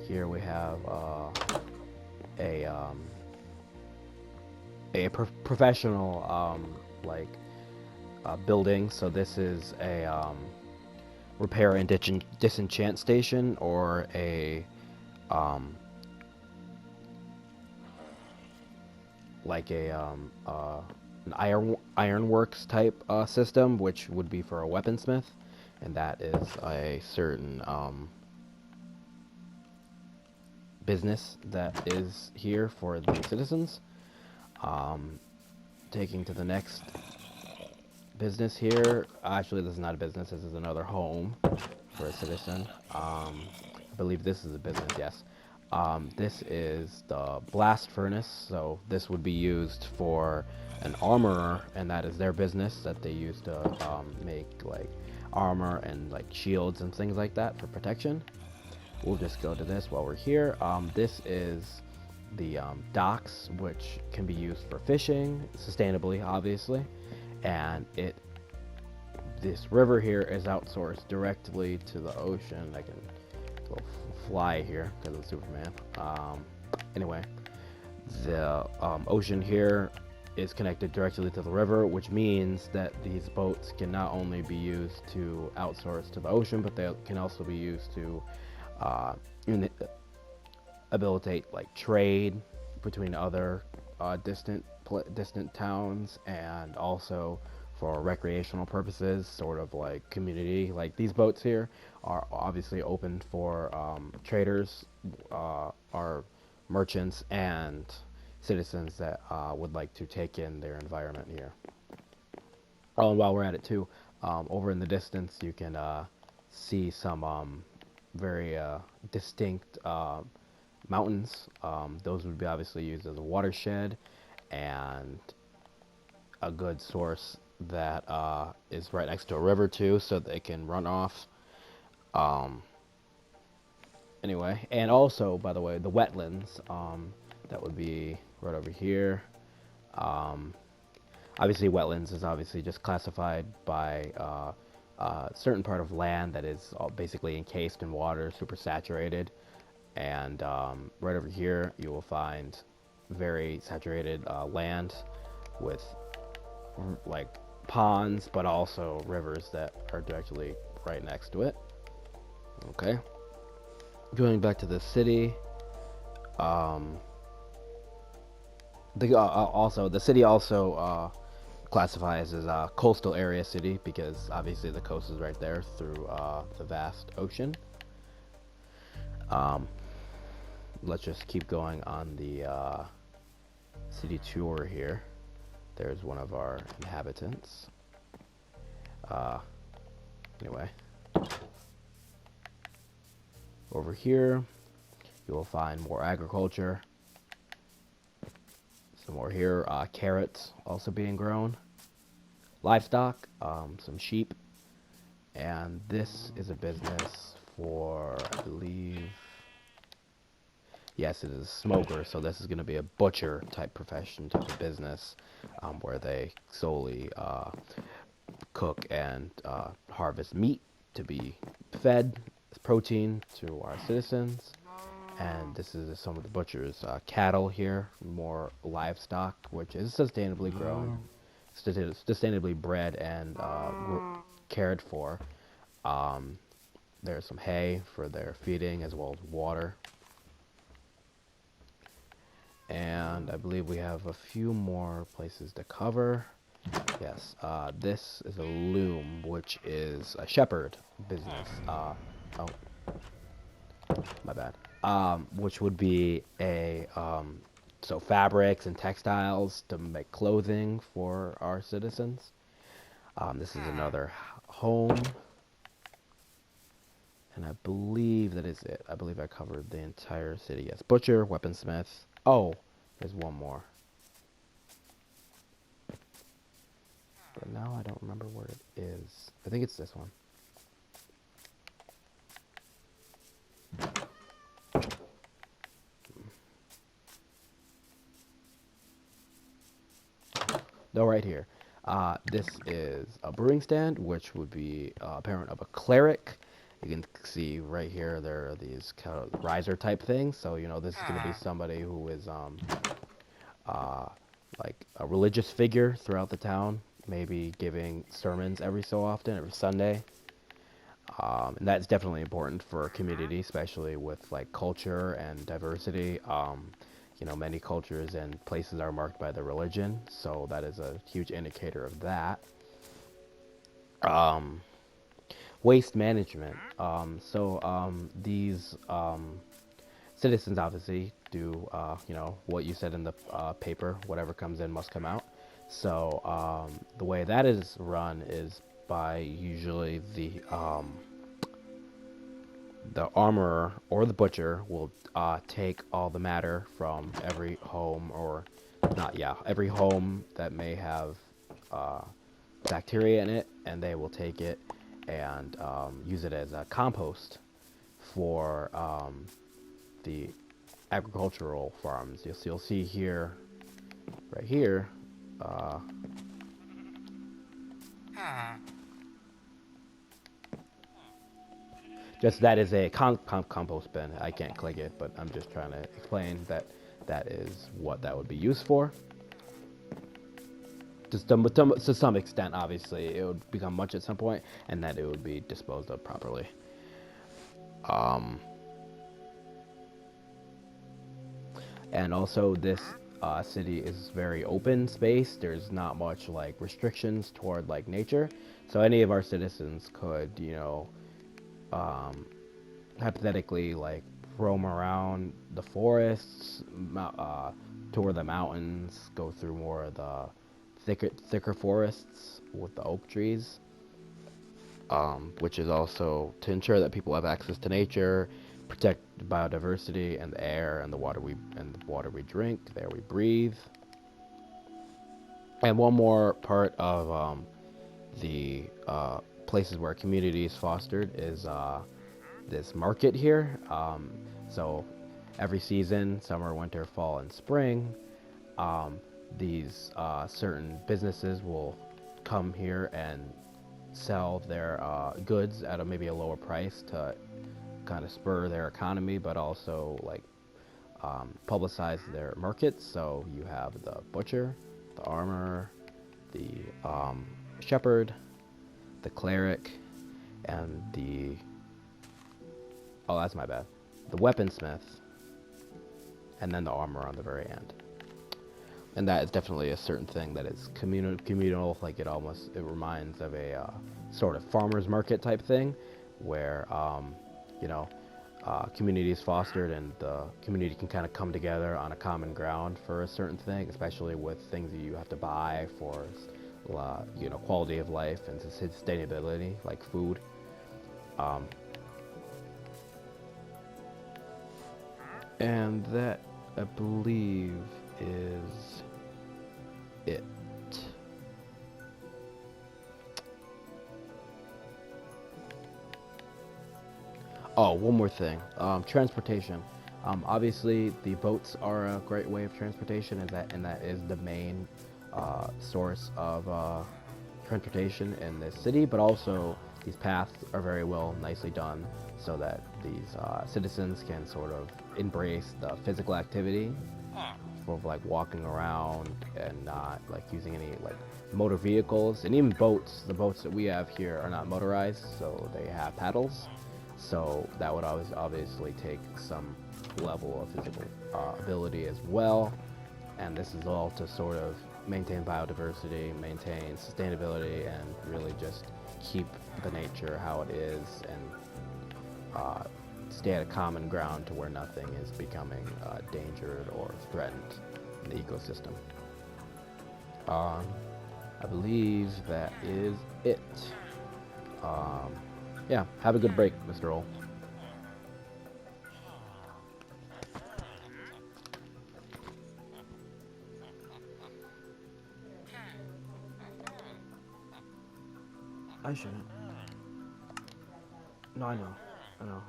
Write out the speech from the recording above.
Here we have a professional like building. So this is a repair and disenchant station, or a um, like a an ironworks type system, which would be for a weaponsmith, and that is a certain business that is here for the citizens. Um, Taking to the next business here. Actually, this is not a business. This is another home for a citizen. I believe this is a business. Yes. This is the blast furnace. So this would be used for an armorer, and that is their business that they use to make like armor and like shields and things like that for protection. We'll just go to this while we're here. This is the docks, which can be used for fishing sustainably, obviously, and this river here is outsourced directly to the ocean. I can go fly here because of Superman. Anyway, the ocean here is connected directly to the river, which means that these boats can not only be used to outsource to the ocean, but they can also be used to uh, habilitate like trade between other distant towns, and also for recreational purposes, sort of like community. Like these boats here are obviously open for traders, are merchants, and citizens that would like to take in their environment here. Oh, and while we're at it too, over in the distance you can see some very distinct mountains. Those would be obviously used as a watershed and a good source that is right next to a river too, so they can run off. Um, anyway, and also, by the way, the wetlands, that would be right over here. Um, Obviously, wetlands is obviously just classified by a certain part of land that is basically encased in water, super saturated. And right over here, you will find very saturated land with like ponds, but also rivers that are directly right next to it. Okay. Going back to the city, um, the city also classifies as a coastal area city because obviously the coast is right there through the vast ocean. Um, let's just keep going on the city tour here. There's one of our inhabitants. Uh, anyway, over here you will find more agriculture. Some more here, carrots also being grown, livestock, some sheep, and this is a business for, I believe, yes, it is a smoker, so this is going to be a butcher type profession, type of business, where they solely cook and harvest meat to be fed as protein to our citizens. And this is some of the butchers' cattle here, more livestock, which is sustainably grown, sustainably bred and cared for. Um, there's some hay for their feeding as well as water. And I believe we have a few more places to cover. Yes, this is a loom, which is a shepherd business. Oh, my bad. Which would be a so fabrics and textiles to make clothing for our citizens. This is another home, and I believe that is it. I believe I covered the entire city. Yes, butcher, weaponsmith. Oh, there's one more, but now I don't remember where it is. I think it's this one. No, right here. This is a brewing stand, which would be a parent of a cleric, You can see right here there are these kind of riser type things. So you know this is going to be somebody who is uh, like a religious figure throughout the town, maybe giving sermons every so often, every Sunday. And that's definitely important for a community, especially with like culture and diversity. You know, many cultures and places are marked by their religion, so that is a huge indicator of that. Um, Waste management. These citizens obviously do, you know, what you said in the paper. Whatever comes in must come out. So the way that is run is by usually the armorer or the butcher will take all the matter from every home, or not, yeah, every home that may have uh, bacteria in it, and they will take it and use it as a compost for the agricultural farms. You'll see here, right here, uh, just that is a compost bin. I can't click it, but I'm just trying to explain that that is what that would be used for. Just to some extent, obviously, it would become much at some point, and that it would be disposed of properly. Um, and also, this city is very open space. There's not much like restrictions toward like nature, so any of our citizens could, you know, um, hypothetically like roam around the forests, tour the mountains, go through more of the thicker forests with the oak trees, which is also to ensure that people have access to nature, protect biodiversity and the air and the water we drink, the air we breathe. And one more part of the places where community is fostered is this market here. So every season, summer, winter, fall, and spring, um, these certain businesses will come here and sell their goods at maybe a lower price to kind of spur their economy, but also like publicize their markets. So you have the butcher, the armorer, the shepherd, the cleric, and the oh, that's my bad, the weaponsmith, and then the armor on the very end. And that is definitely a certain thing that is communal. Like it reminds of a sort of farmers market type thing, where you know, community is fostered and the community can kind of come together on a common ground for a certain thing, especially with things that you have to buy for, you know, quality of life and sustainability, like food. Um, and that, I believe, is it. Oh, one more thing. Transportation. Obviously, the boats are a great way of transportation, and that is the main source of transportation in this city. But also, these paths are very well, nicely done, so that these citizens can sort of embrace the physical activity of like walking around and not like using any like motor vehicles, and even boats. The boats that we have here are not motorized, so they have paddles. So that would always obviously take some level of physical ability as well. And this is all to sort of maintain biodiversity, maintain sustainability, and really just keep the nature how it is, and stay at a common ground to where nothing is becoming endangered or threatened in the ecosystem. Um, I believe that is it. Um, yeah, have a good break, Mr. Ol. I shouldn't. No, I know. I know.